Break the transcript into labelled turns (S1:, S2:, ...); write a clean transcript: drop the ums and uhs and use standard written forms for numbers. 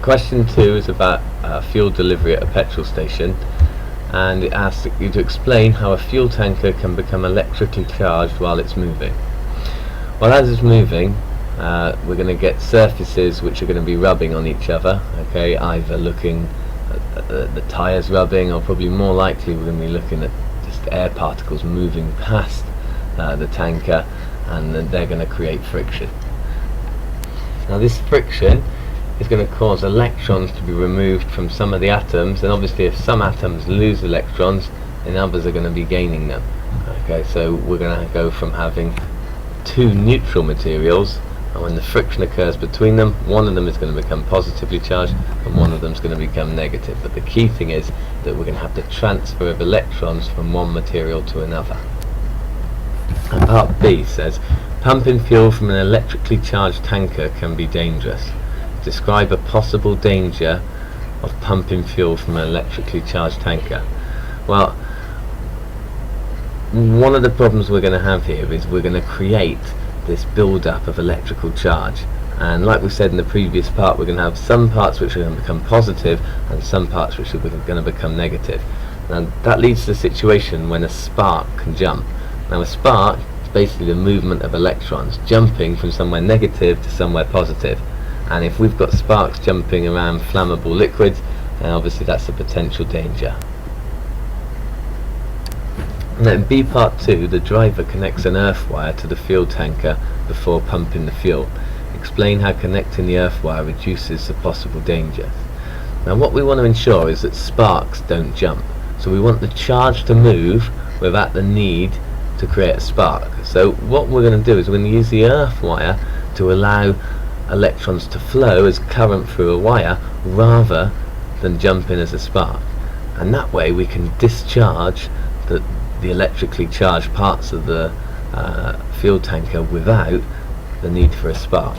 S1: Question 2 is about fuel delivery at a petrol station, and it asks you to explain how a fuel tanker can become electrically charged while it's moving. Well, as it's moving, we're going to get surfaces which are going to be rubbing on each other, okay, either looking at the tyres rubbing, or probably more likely we're going to be looking at just air particles moving past the tanker, and then they're going to create friction. Now this friction is going to cause electrons to be removed from some of the atoms, and obviously if some atoms lose electrons, then others are going to be gaining them. Okay, so we're going to go from having two neutral materials, and when the friction occurs between them, one of them is going to become positively charged and one of them is going to become negative. But the key thing is that we're going to have the transfer of electrons from one material to another. And part B says, pumping fuel from an electrically charged tanker can be dangerous. Describe a possible danger of pumping fuel from an electrically charged tanker. Well, one of the problems we're going to have here is we're going to create this build-up of electrical charge, and like we said in the previous part, we're going to have some parts which are going to become positive and some parts which are going to become negative. Now that leads to a situation when a spark can jump. Now a spark is basically the movement of electrons jumping from somewhere negative to somewhere positive, and if we've got sparks jumping around flammable liquids, then obviously that's a potential danger. And then B part 2, the driver connects an earth wire to the fuel tanker before pumping the fuel. Explain how connecting the earth wire reduces the possible danger. Now what we want to ensure is that sparks don't jump, so we want the charge to move without the need to create a spark. So what we're going to do is we're going to use the earth wire to allow electrons to flow as current through a wire rather than jumping as a spark, and that way we can discharge the electrically charged parts of the fuel tanker without the need for a spark.